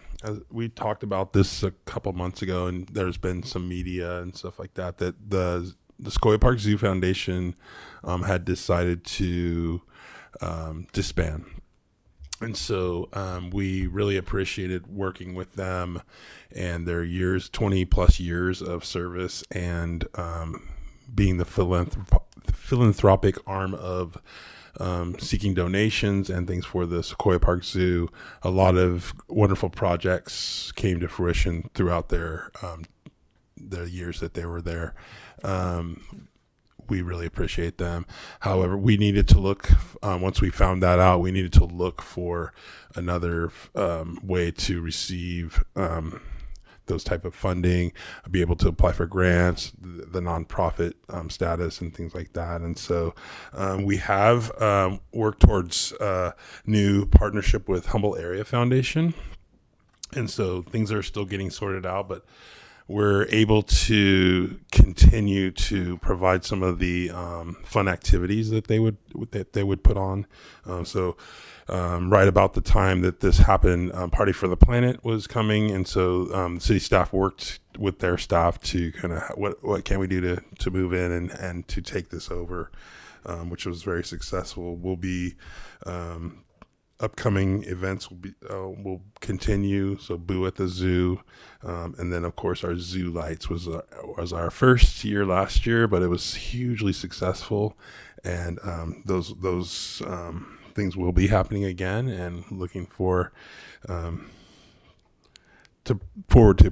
We talked about this a couple months ago, and there's been some media and stuff like that, that the Sequoia Park Zoo Foundation had decided to disband. And so we really appreciated working with them and their 20 plus years of service, and being the philanthropic arm of seeking donations and things for the Sequoia Park Zoo. A lot of wonderful projects came to fruition throughout their years that they were there. We really appreciate them. However, we needed to look, once we found that out, we needed to look for another way to receive those type of funding, be able to apply for grants, the nonprofit status and things like that. And so we have worked towards a new partnership with Humboldt Area Foundation. And so things are still getting sorted out, but we're able to continue to provide some of the fun activities that they would put on. Right about the time that this happened, Party for the Planet was coming, and so city staff worked with their staff to kind of what can we do to move in and to take this over, which was very successful. Will be upcoming events will continue. So Boo at the Zoo, and then of course our Zoo Lights was our first year last year, but it was hugely successful, and those things will be happening again, and looking forward to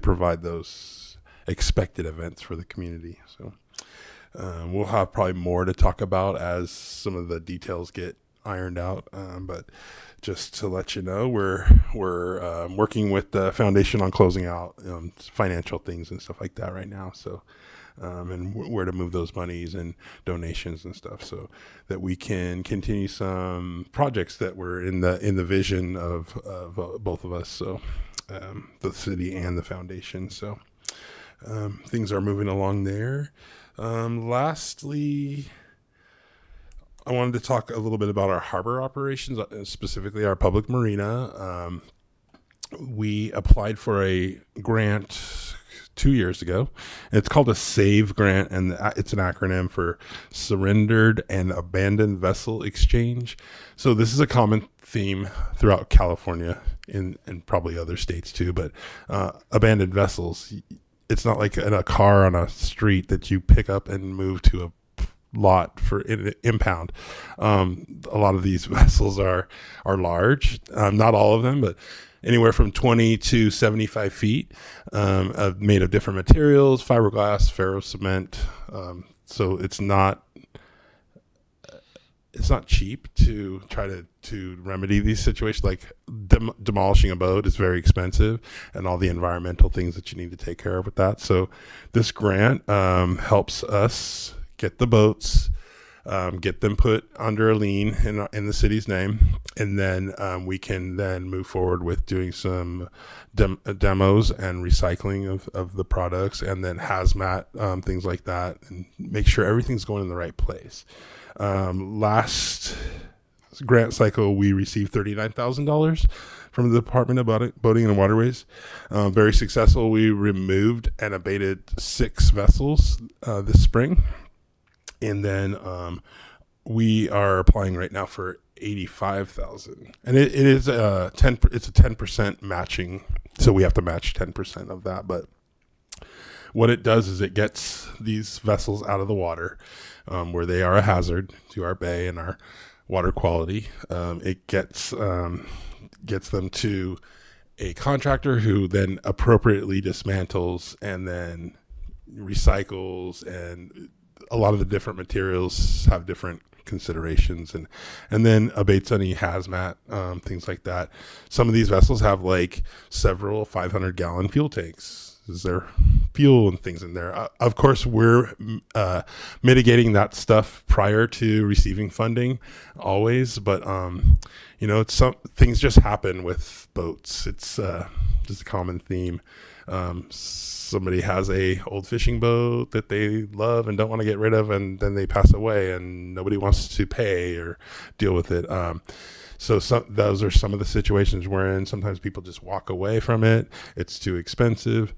provide those expected events for the community. So we'll have probably more to talk about as some of the details get ironed out, but just to let you know, we're working with the foundation on closing out financial things and stuff like that right now. So and where to move those monies and donations and stuff, so that we can continue some projects that were in the vision of both of us. So the city and the foundation. So things are moving along there. Lastly, I wanted to talk a little bit about our harbor operations, specifically our public marina. We applied for a grant 2 years ago. It's called a SAVE grant, and it's an acronym for Surrendered and Abandoned Vessel Exchange. So this is a common theme throughout California and probably other states too, but abandoned vessels, it's not like in a car on a street that you pick up and move to a lot for impound. A lot of these vessels are large, not all of them, but anywhere from 20 to 75 feet, made of different materials, fiberglass, ferro cement. So it's not cheap to try to remedy these situations. Like demolishing a boat is very expensive, and all the environmental things that you need to take care of with that. So this grant helps us get the boats get them put under a lien in the city's name, and then we can then move forward with doing some demos and recycling of the products, and then hazmat, things like that, and make sure everything's going in the right place. Last grant cycle, we received $39,000 from the Department of Boating and Waterways. Very successful. We removed and abated 6 vessels this spring. And then we are applying right now for 85,000, and it is it's a 10% matching, so we have to match 10% of that. But what it does is it gets these vessels out of the water, where they are a hazard to our bay and our water quality. It gets them to a contractor who then appropriately dismantles and then recycles, and a lot of the different materials have different considerations, and then abates any hazmat, things like that. Some of these vessels have like several 500-gallon fuel tanks. Is there fuel and things in there? Of course, we're mitigating that stuff prior to receiving funding, always. But it's things just happen with boats. It's just a common theme. Somebody has a old fishing boat that they love and don't want to get rid of, and then they pass away and nobody wants to pay or deal with it. So those are some of the situations we're in. Sometimes people just walk away from it. It's too expensive.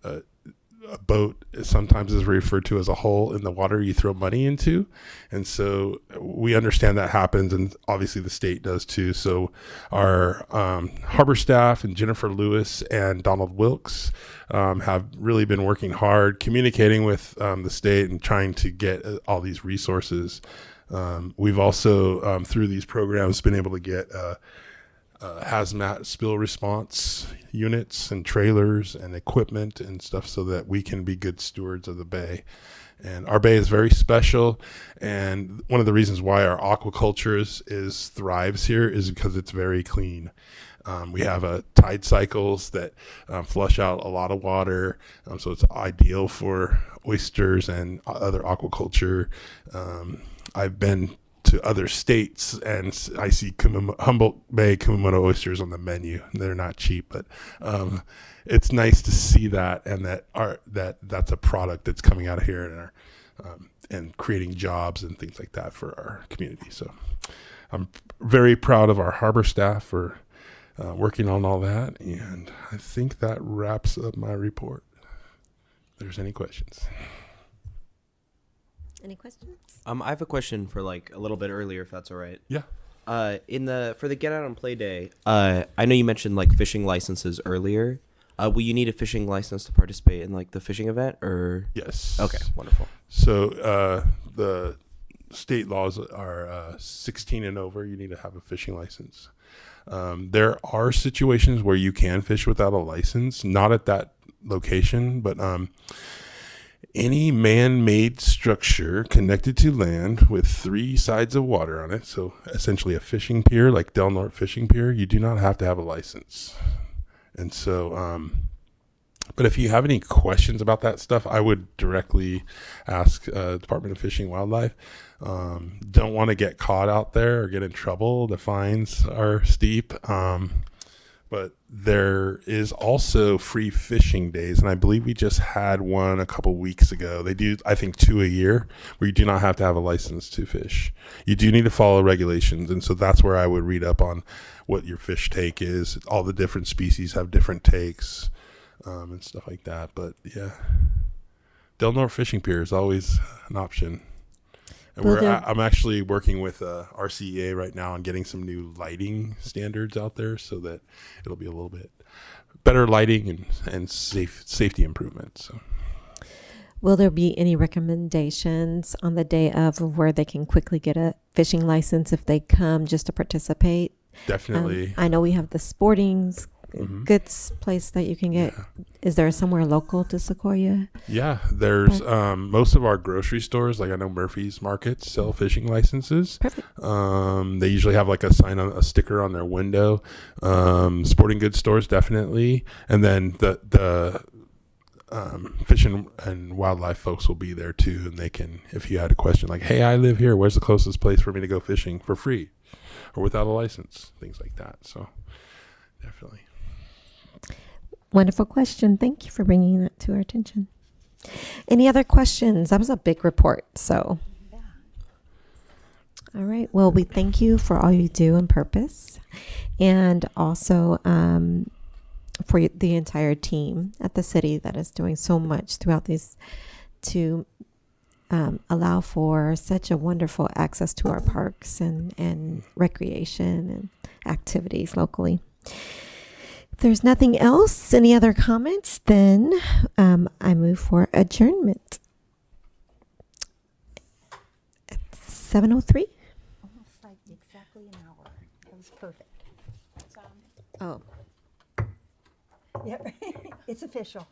A boat sometimes is referred to as a hole in the water you throw money into. And so we understand that happens, and obviously the state does too. So our harbor staff and Jennifer Lewis and Donald Wilkes have really been working hard, communicating with the state and trying to get all these resources. We've also, through these programs, been able to get hazmat spill response units and trailers and equipment and stuff so that we can be good stewards of the bay. And our bay is very special, and one of the reasons why our aquaculture thrives here is because it's very clean. We have tide cycles that flush out a lot of water, so it's ideal for oysters and other aquaculture. I've been to other states and I see Humboldt Bay Kumamoto oysters on the menu. They're not cheap, but it's nice to see that, and that's a product that's coming out of here and creating jobs and things like that for our community. So I'm very proud of our harbor staff for working on all that, and I think that wraps up my report. If there's any questions. Any questions? I have a question for like a little bit earlier, if that's all right. Yeah. For the Get Out and Play Day, I know you mentioned like fishing licenses earlier. Will you need a fishing license to participate in like the fishing event, or? Yes. Okay, wonderful. So the state laws are 16 and over. You need to have a fishing license. There are situations where you can fish without a license, not at that location, but any man-made structure connected to land with 3 sides of water on it, so essentially a fishing pier like Del Norte Fishing Pier, you do not have to have a license. And so but if you have any questions about that stuff, I would directly ask Department of Fish and Wildlife. Don't want to get caught out there or get in trouble. The fines are steep. But there is also free fishing days, and I believe we just had one a couple weeks ago. They do, I think, 2 a year, where you do not have to have a license to fish. You do need to follow regulations, and so that's where I would read up on what your fish take is. All the different species have different takes and stuff like that. But yeah, Del Norte Fishing Pier is always an option. And I'm actually working with RCEA right now on getting some new lighting standards out there so that it'll be a little bit better lighting and safety improvements. So. Will there be any recommendations on the day of where they can quickly get a fishing license if they come just to participate? Definitely. I know we have the sporting goods place that you can get. Yeah. Is there somewhere local to Sequoia? Yeah, there's most of our grocery stores, like I know Murphy's Markets sell fishing licenses. Perfect. They usually have like a sticker on their window. Sporting goods stores, definitely. And then the Fish and wildlife folks will be there too, and they can, if you had a question like, "Hey, I live here. Where's the closest place for me to go fishing for free, or without a license?" Things like that. So, definitely. Wonderful question. Thank you for bringing that to our attention. Any other questions? That was a big report. So, all right. Well, we thank you for all you do in Purpose, and also for the entire team at the city that is doing so much throughout these to allow for such a wonderful access to our parks and recreation and activities locally. If there's nothing else, any other comments, then I move for adjournment. It's 7:03. Almost like exactly an hour. That was perfect. Oh. Yep, it's official.